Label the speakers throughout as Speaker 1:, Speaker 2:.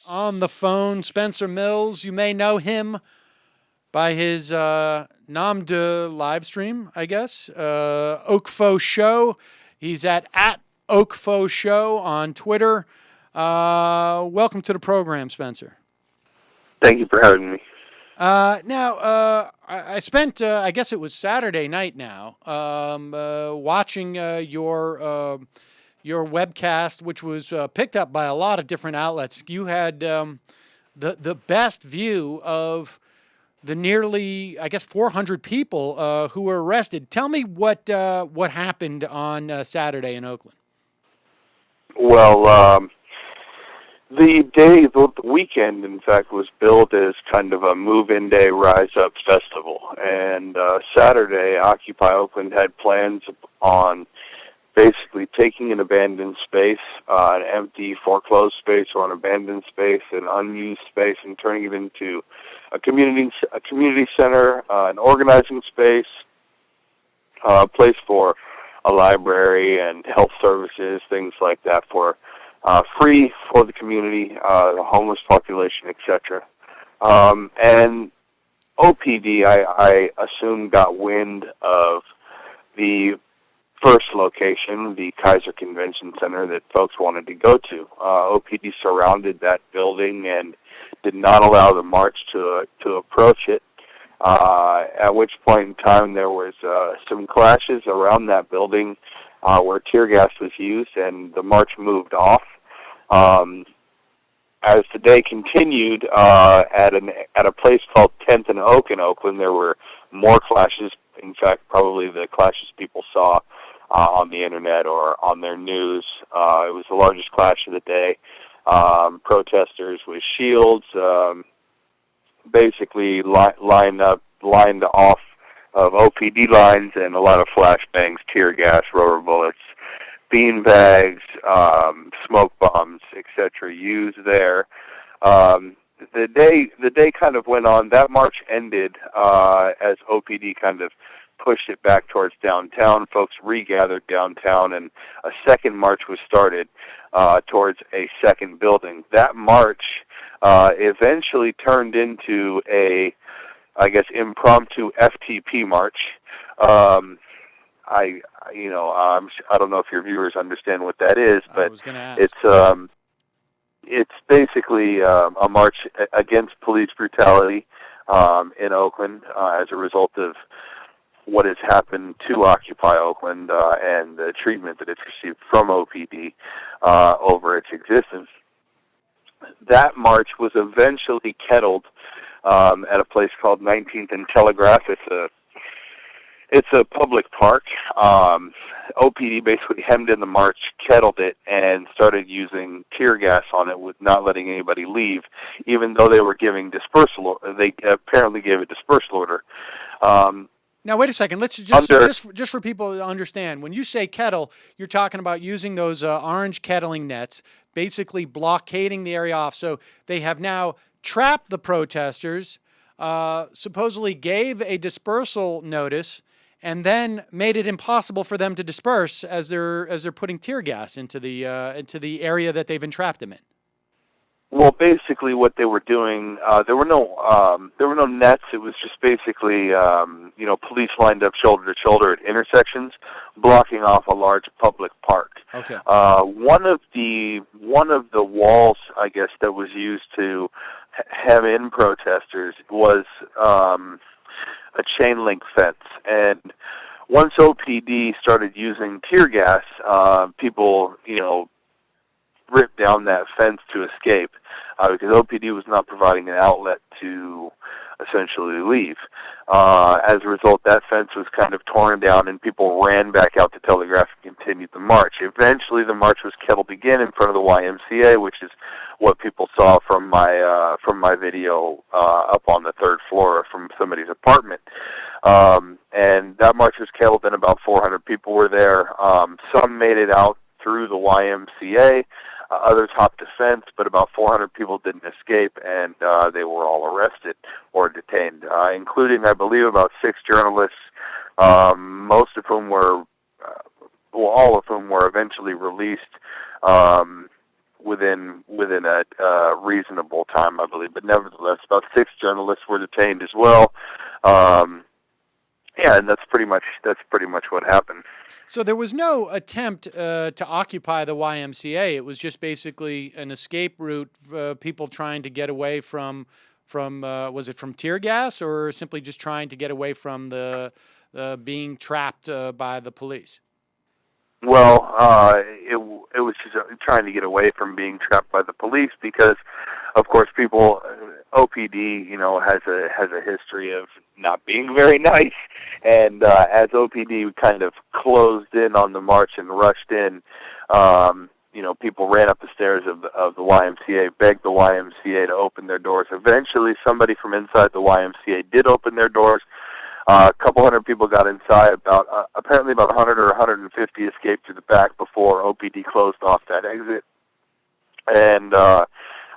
Speaker 1: on the phone Spencer Mills. You may know him by his nom de live stream, I guess. OakFoSho. He's at OakFoSho on Twitter. Welcome to the program, Spencer.
Speaker 2: Thank you for having me.
Speaker 1: I spent, I guess it was Saturday night now, watching your webcast, which was picked up by a lot of different outlets. You had the best view of the nearly, I guess, 400 people who were arrested. Tell me what happened on Saturday in Oakland.
Speaker 2: Well, the weekend, in fact, was billed as kind of a move-in day, rise-up festival. And Saturday, Occupy Oakland had plans on basically taking an abandoned space, an empty foreclosed space or an abandoned space, an unused space, and turning it into a community center, an organizing space, a place for a library and health services, things like that, for free for the community, the homeless population, etc. And OPD, I assume, got wind of the first location, the Kaiser Convention Center, that folks wanted to go to. OPD surrounded that building and did not allow the march to approach it. At which point in time there was some clashes around that building where tear gas was used, and the march moved off. As the day continued, at a place called 10th and Oak in Oakland, there were more clashes. In fact, probably the clashes people saw on the internet or on their news. It was the largest clash of the day. Protesters with shields, basically lined off of OPD lines, and a lot of flashbangs, tear gas, rubber bullets, bean bags, smoke bombs, etc. used there. The day kind of went on. That march ended as OPD kind of pushed it back towards downtown. Folks regathered downtown, and a second march was started towards a second building. That march eventually turned into a, I guess, impromptu FTP march. I don't know if your viewers understand what that is, but it's basically a march against police brutality in Oakland as a result of what has happened to Occupy Oakland and the treatment that it's received from OPD over its existence. That march was eventually kettled at a place called 19th and Telegraph. It's a public park. OPD basically hemmed in the march, kettled it, and started using tear gas on it, with not letting anybody leave, even though they were giving dispersal. They apparently gave a dispersal order.
Speaker 1: Now, wait a second. Let's just for people to understand. When you say kettle, you're talking about using those orange kettling nets, basically blockading the area off. So they have now trapped the protesters, supposedly gave a dispersal notice, and then made it impossible for them to disperse as they're putting tear gas into the area that they've entrapped them in.
Speaker 2: Well, basically, what they were doing, there were no nets. It was just basically, police lined up shoulder to shoulder at intersections, blocking off a large public park.
Speaker 1: Okay.
Speaker 2: One of the walls, I guess, that was used to hem in protesters was a chain link fence, and once OPD started using tear gas, people, ripped down that fence to escape because OPD was not providing an outlet to essentially leave. As a result, that fence was kind of torn down, and people ran back out to Telegraph and continued the march. Eventually, the march was kettled again in front of the YMCA, which is what people saw from my video up on the third floor from somebody's apartment. And that march was kettled, and about 400 people were there. Some made it out through the YMCA. Others hopped the fence, but about 400 people didn't escape, and they were all arrested or detained, including, I believe, about 6 journalists, most of whom were, all of whom were eventually released within a reasonable time, I believe. But nevertheless, about 6 journalists were detained as well. Yeah, and that's pretty much what happened.
Speaker 1: So there was no attempt to occupy the YMCA. It was just basically an escape route, people trying to get away from was it from tear gas, or simply just trying to get away from the being trapped by the police?
Speaker 2: Well, it was just trying to get away from being trapped by the police because, of course, OPD, has a history of not being very nice, and as OPD kind of closed in on the march and rushed in, people ran up the stairs of the YMCA, begged the YMCA to open their doors. Eventually, somebody from inside the YMCA did open their doors. A couple hundred people got inside. Apparently about 100 or 150 escaped through the back before OPD closed off that exit. And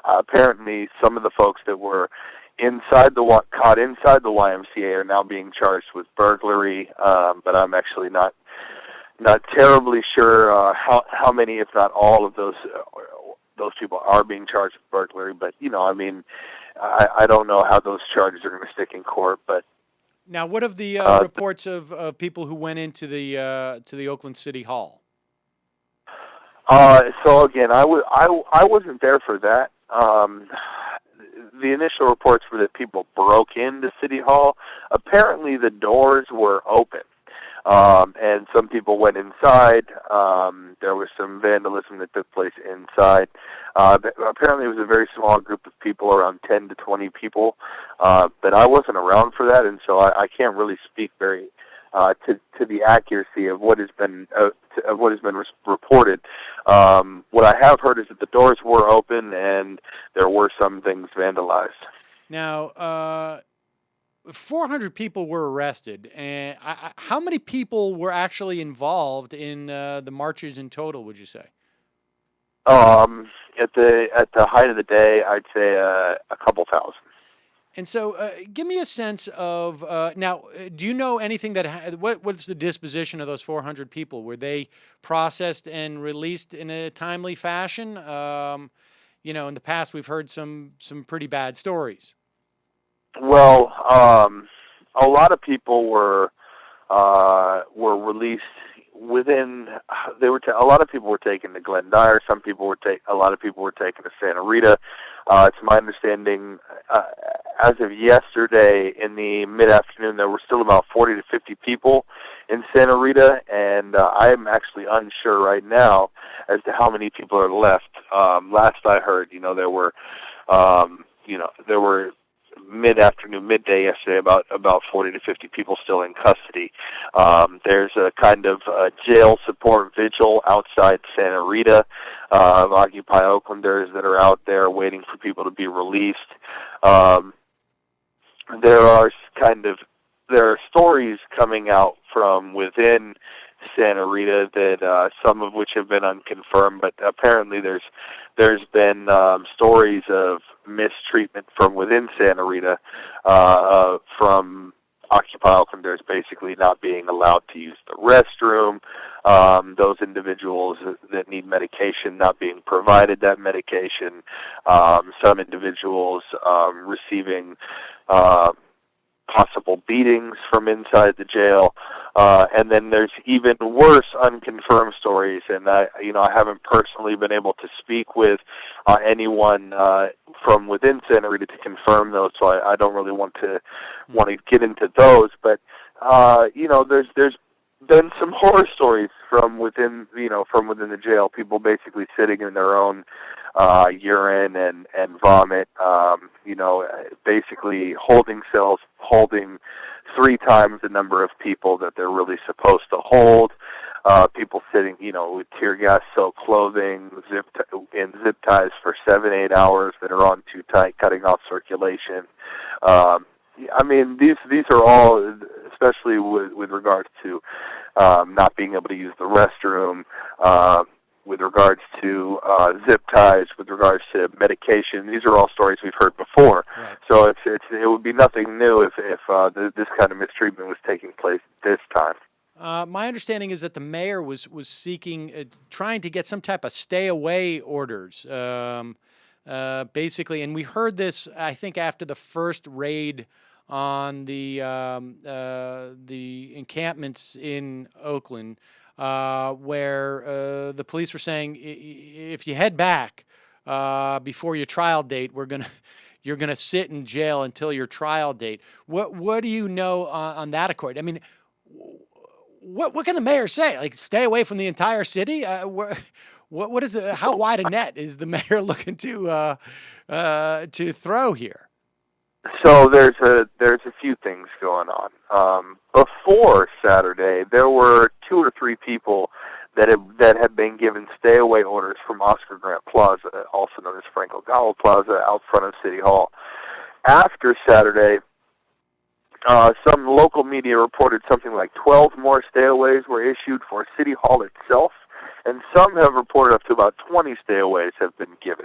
Speaker 2: apparently, some of the folks that were caught inside the YMCA are now being charged with burglary. But I'm actually not terribly sure how many, if not all, of those people are being charged with burglary. But I don't know how those charges are going to stick in court, but.
Speaker 1: Now, what of the reports of people who went into the Oakland City Hall?
Speaker 2: So again, I wasn't there for that. The initial reports were that people broke into City Hall. Apparently, the doors were open, and some people went inside. There was some vandalism that took place inside. Apparently, it was a very small group of people, around 10 to 20 people. But I wasn't around for that, and so I can't really speak very to the accuracy of what has been reported. What I have heard is that the doors were open and there were some things vandalized.
Speaker 1: Now, 400 people were arrested, and how many people were actually involved in the marches in total, would you say?
Speaker 2: At the height of the day, I'd say a couple thousand.
Speaker 1: And so, give me a sense of now. Do you know anything what's the disposition of those 400 people? Were they processed and released in a timely fashion? In the past, we've heard some pretty bad stories.
Speaker 2: Well, a lot of people were released within. A lot of people were taken to Glendire. A lot of people were taken to Santa Rita. It's my understanding, as of yesterday in the mid-afternoon, there were still about 40 to 50 people in Santa Rita, and I am actually unsure right now as to how many people are left. Last I heard, there were midday yesterday, about 40 to 50 people still in custody. There's a kind of jail support vigil outside Santa Rita of Occupy Oaklanders that are out there waiting for people to be released. There are stories coming out from within Santa Rita that some of which have been unconfirmed, but apparently there's been stories of mistreatment from within Santa Rita, from Occupy Oaklanders basically not being allowed to use the restroom, those individuals that need medication not being provided that medication, some individuals receiving possible beatings from inside the jail, and then there's even worse unconfirmed stories. And I haven't personally been able to speak with anyone from within Santa Rita to confirm those, so I don't really want to get into those. But there's been some horror stories from within the jail. People basically sitting in their own urine and vomit. Basically holding cells, holding 3 times the number of people that they're really supposed to hold. People sitting, with tear gas soaked clothing, zip ties for 7-8 hours that are on too tight, cutting off circulation. These are all, especially with regards to not being able to use the restroom, with regards to zip ties, with regards to medication. These are all stories we've heard before.
Speaker 1: Right.
Speaker 2: So it would be nothing new if this kind of mistreatment was taking place this time.
Speaker 1: My understanding is that the mayor was seeking, trying to get some type of stay away orders, basically. And we heard this, I think, after the first raid on the encampments in Oakland, where the police were saying, if you head back before your trial date, you're gonna sit in jail until your trial date. What do you know on that accord? I mean, what can the mayor say? Like, stay away from the entire city? What is how wide a net is the mayor looking to throw here?
Speaker 2: So there's a few things going on. Before Saturday, there were 2 or 3 people that had been given stay away orders from Oscar Grant Plaza, also known as Franco Gallo Plaza, out front of City Hall. After Saturday, some local media reported something like 12 more stayaways were issued for City Hall itself, and some have reported up to about 20 stayaways have been given.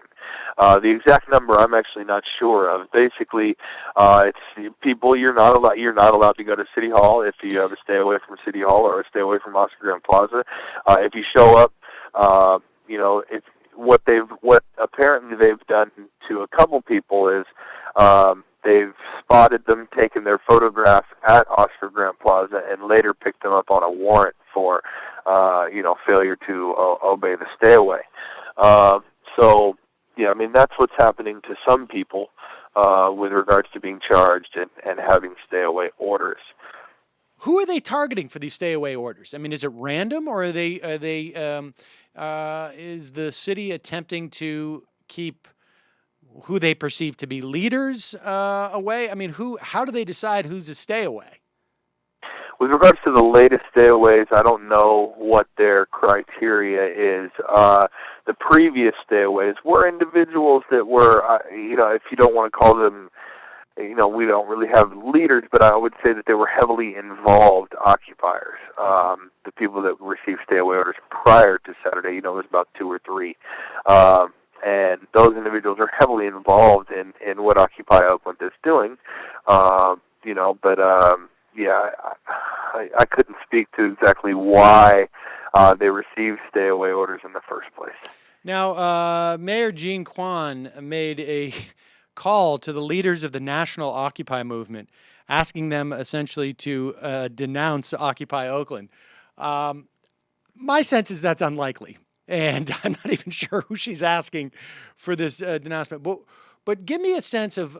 Speaker 2: The exact number I'm actually not sure of. Basically, it's people you're not allowed to go to City Hall if you have a stay away from City Hall or a stay away from Oscar Grant Plaza. If you show up, it's what apparently they've done to a couple people is they've spotted them taking their photograph at Oscar Grant Plaza and later picked them up on a warrant for failure to obey the stay away. So yeah, I mean, that's what's happening to some people with regards to being charged and having stay away orders.
Speaker 1: Who are they targeting for these stay away orders? I mean, is it random, or is the city attempting to keep who they perceive to be leaders away? I mean, how do they decide who's a stay away?
Speaker 2: With regards to the latest stayaways, I don't know what their criteria is. The previous stayaways were individuals that were, if you don't want to call them, we don't really have leaders, but I would say that they were heavily involved occupiers. The people that received stay-away orders prior to Saturday, it was about 2 or 3. And those individuals are heavily involved in what Occupy Oakland is doing. I couldn't speak to exactly why they received stay-away orders in the first place.
Speaker 1: Now, Mayor Jean Quan made a call to the leaders of the national Occupy movement, asking them essentially to denounce Occupy Oakland. My sense is that's unlikely, and I'm not even sure who she's asking for this denouncement. But give me a sense of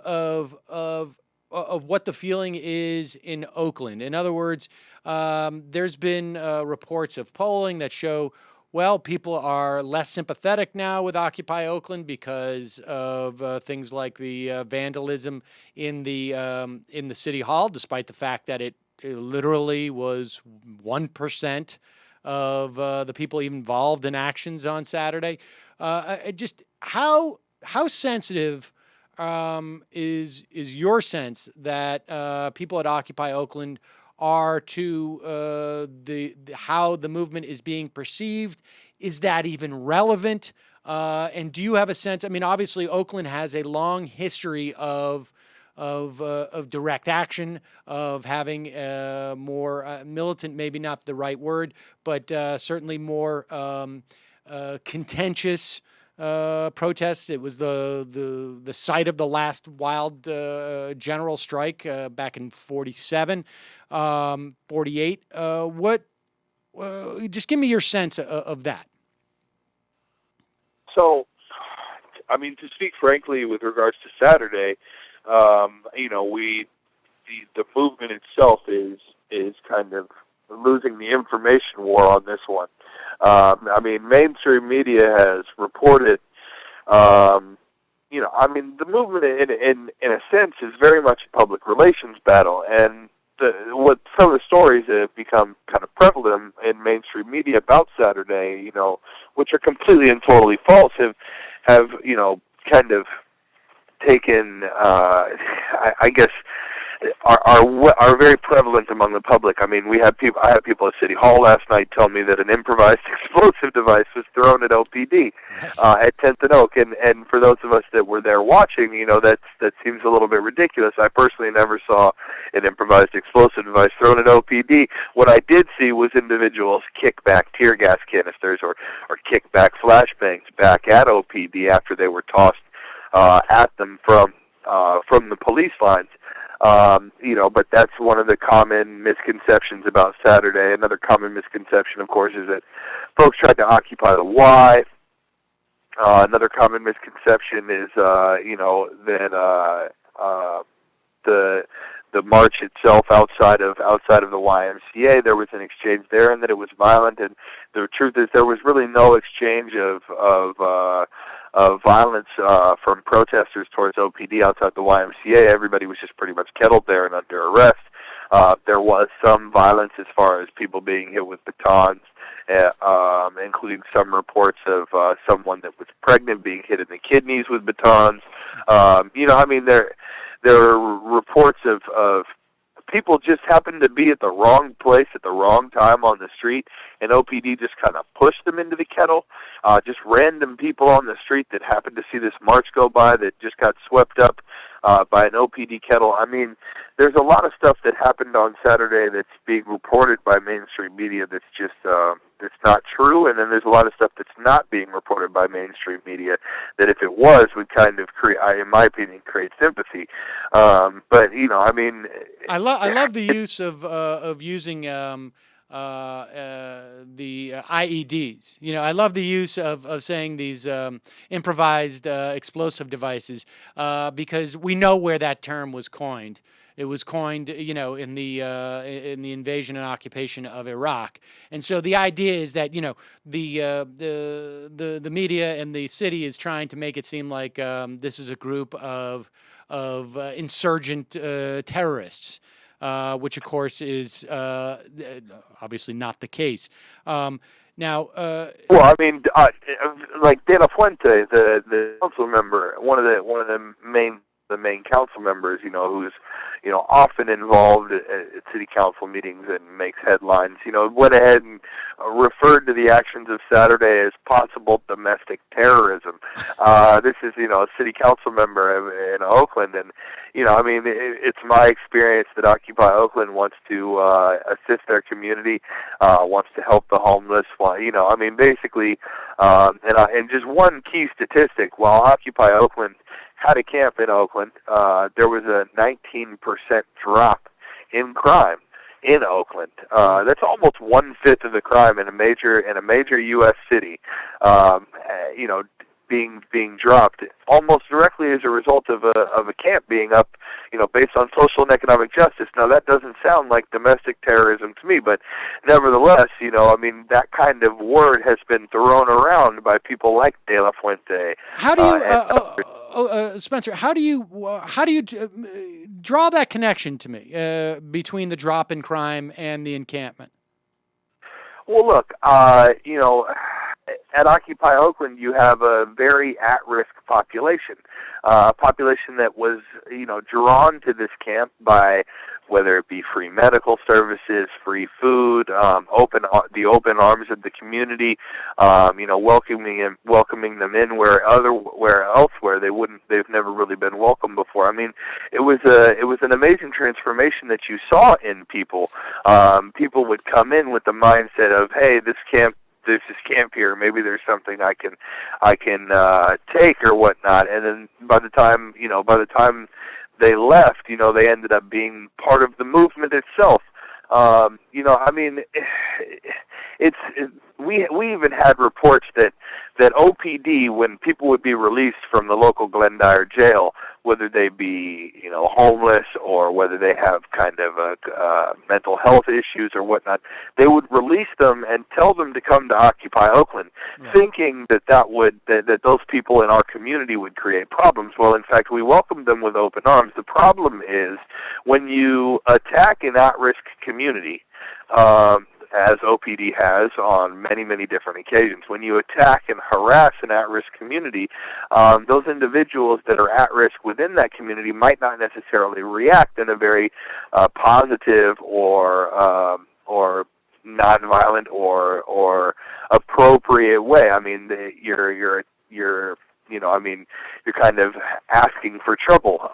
Speaker 1: what the feeling is in Oakland. In other words, there's been reports of polling that show, well, people are less sympathetic now with Occupy Oakland because of things like the vandalism in the city hall, despite the fact that it literally was 1% of the people involved in actions on Saturday. Just how sensitive is your sense that people at Occupy Oakland are to how the movement is being perceived? Is that even relevant? And do you have a sense? I mean, obviously, Oakland has a long history of direct action, of having more militant, maybe not the right word, but certainly more contentious protests. It was the site of the last wild general strike back in 47, 48. Just give me your sense of that.
Speaker 2: So, I mean, to speak frankly, with regards to Saturday, the movement itself is kind of losing the information war on this one. I mean, mainstream media has reported, the movement in a sense is very much a public relations battle, and what some of the stories that have become kind of prevalent in mainstream media about Saturday, which are completely and totally false, have kind of taken, I guess, are very prevalent among the public. I mean, I had people at City Hall last night tell me that an improvised explosive device was thrown at OPD at 10th and Oak, and for those of us that were there watching, that seems a little bit ridiculous. I personally never saw an improvised explosive device thrown at OPD. What I did see was individuals kick back tear gas canisters or kick back flashbangs back at OPD after they were tossed at them from the police lines. But that's one of the common misconceptions about Saturday. Another common misconception, of course, is that folks tried to occupy the Y. Another common misconception is, that the march itself outside of the YMCA, there was an exchange there, and that it was violent. And the truth is, there was really no exchange of violence from protesters towards OPD outside the YMCA. Everybody was just pretty much kettled there and under arrest. There was some violence as far as people being hit with batons, including some reports of someone that was pregnant being hit in the kidneys with batons. There are reports of people just happened to be at the wrong place at the wrong time on the street, and OPD just kind of pushed them into the kettle. Just random people on the street that happened to see this march go by that just got swept up by an OPD kettle. I mean, there's a lot of stuff that happened on Saturday that's being reported by mainstream media that's just that's not true, and then there's a lot of stuff that's not being reported by mainstream media that, if it was, would kind of create, in my opinion, create sympathy. But
Speaker 1: I love the use of using the IEDs. I love the use of saying these improvised explosive devices because we know where that term was coined. It was coined, in the invasion and occupation of Iraq, and so the idea is that the media and the city is trying to make it seem like this is a group of insurgent terrorists. Which, of course, is obviously not the case. Like
Speaker 2: De La Fuente, the council member, one of the main council members, who's often involved at city council meetings and makes headlines, went ahead and referred to the actions of Saturday as possible domestic terrorism. This is, a city council member in Oakland, and it's my experience that Occupy Oakland wants to assist their community, wants to help the homeless. Basically, and just one key statistic: while Occupy Oakland had a camp in Oakland, there was a 19% drop in crime in Oakland. That's almost 1/5 of the crime in a major U.S. city. Being dropped almost directly as a result of a camp being up, based on social and economic justice. Now, that doesn't sound like domestic terrorism to me, but nevertheless, that kind of word has been thrown around by people like De La Fuente.
Speaker 1: How do you, Spencer? How do you draw that connection to me between the drop in crime and the encampment?
Speaker 2: Well, look, at Occupy Oakland, you have a very at-risk population, a population that was, drawn to this camp by whether it be free medical services, free food, the open arms of the community, welcoming them in where elsewhere they've never really been welcomed before. I mean, it was an amazing transformation that you saw in people. People would come in with the mindset of, hey, there's this camp here. Maybe there's something I can take or whatnot. And then by the time they left, they ended up being part of the movement itself. We even had reports that OPD, when people would be released from the local Glendyre jail, whether they be homeless or whether they have kind of mental health issues or whatnot, they would release them and tell them to come to Occupy Oakland, thinking that those people in our community would create problems. Well, in fact, we welcomed them with open arms. The problem is when you attack an at-risk community, as OPD has on many, many different occasions. When you attack and harass an at-risk community, those individuals that are at risk within that community might not necessarily react in a very positive or nonviolent or appropriate way. I mean, you're kind of asking for trouble.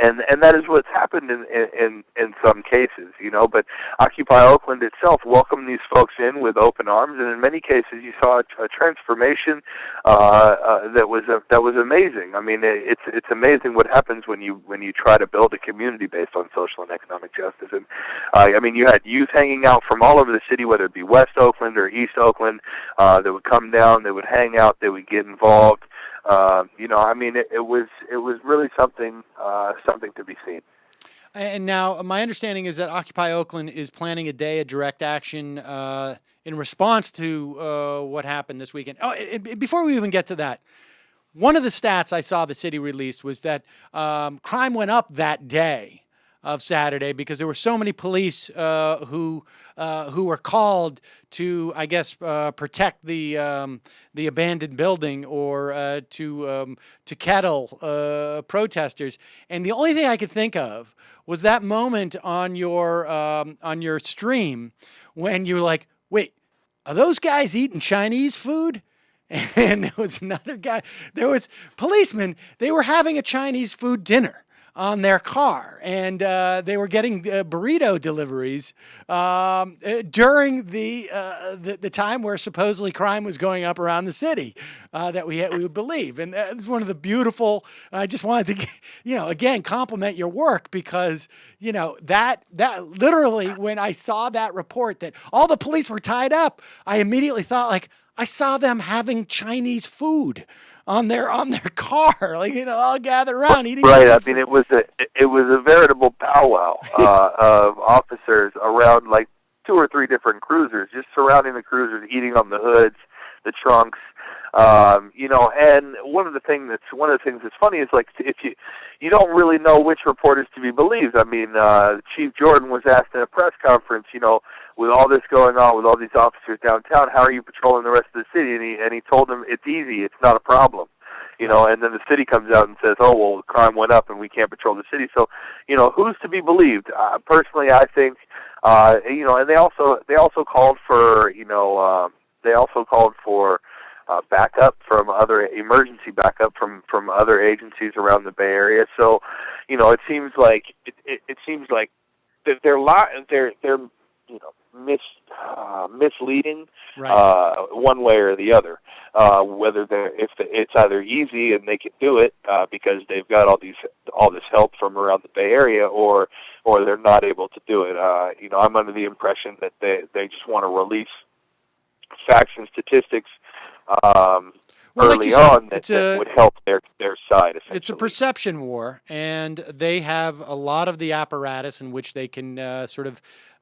Speaker 2: And that is what's happened in some cases, But Occupy Oakland itself welcomed these folks in with open arms, and in many cases you saw a transformation that was amazing. I mean, it's amazing what happens when you try to build a community based on social and economic justice. And you had youth hanging out from all over the city, whether it be West Oakland or East Oakland, that would come down, they would hang out, they would get involved. It was really something to be seen.
Speaker 1: And now, my understanding is that Occupy Oakland is planning a day of direct action in response to what happened this weekend. Oh, before we even get to that, one of the stats I saw the city released was that crime went up that day of Saturday because there were so many police who were called to, I guess, protect the abandoned building or to kettle protesters. And the only thing I could think of was that moment on your stream when you're like, wait, are those guys eating Chinese food? And there was another guy. There was policemen. They were having a Chinese food dinner on their car, and they were getting burrito deliveries during the time where supposedly crime was going up around the city that we would believe. And it's one of the beautiful. I just wanted to, again, compliment your work because that literally when I saw that report that all the police were tied up, I immediately thought like I saw them having Chinese food on their car, all gathered around eating.
Speaker 2: Right. I mean, it was a veritable powwow of officers around like 2 or 3 different cruisers, just surrounding the cruisers, eating on the hoods, the trunks. And one of the things that's funny is like if you don't really know which report is to be believed. I mean, Chief Jordan was asked in a press conference, with all this going on, with all these officers downtown, how are you patrolling the rest of the city? And he told them it's easy, it's not a problem. And then the city comes out and says, oh, well, crime went up and we can't patrol the city. So, who's to be believed? Personally, I think, and they also called for, backup from emergency backup from other agencies around the Bay Area. So, it seems like that they're misleading, right, one way or the other. Whether it's either easy and they can do it because they've got all this help from around the Bay Area, or they're not able to do it. I'm under the impression that they just want to release facts and statistics early on that would help their side.
Speaker 1: It's a perception war, and they have a lot of the apparatus in which they can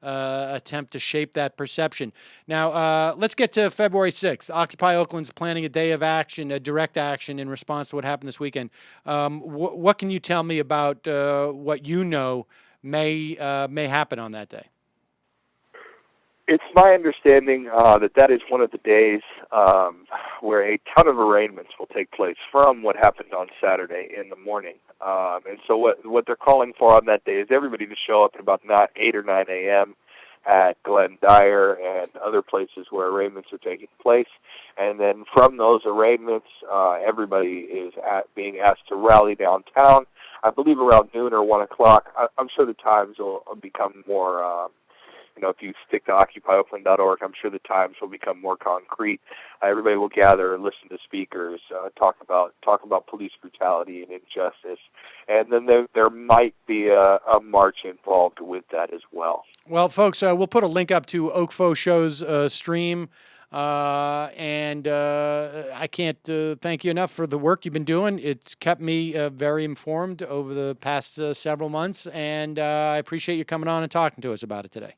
Speaker 1: attempt to shape that perception. Now, let's get to February 6th. Occupy Oakland's planning a day of action, a direct action in response to what happened this weekend. What can you tell me about what may happen on that day?
Speaker 2: It's my understanding that is one of the days where a ton of arraignments will take place from what happened on Saturday in the morning. And so what they're calling for on that day is everybody to show up at about 8 or 9 a.m. at Glen Dyer and other places where arraignments are taking place. And then from those arraignments, everybody is being asked to rally downtown, I believe around noon or 1 o'clock. I'm sure the times will become more... if you stick to OccupyOakland.org, I'm sure the times will become more concrete. Everybody will gather and listen to speakers, talk about police brutality and injustice, and then there might be a march involved with that as well.
Speaker 1: Well, folks, we'll put a link up to OakFoSho's stream, and I can't thank you enough for the work you've been doing. It's kept me very informed over the past several months, and I appreciate you coming on and talking to us about it today.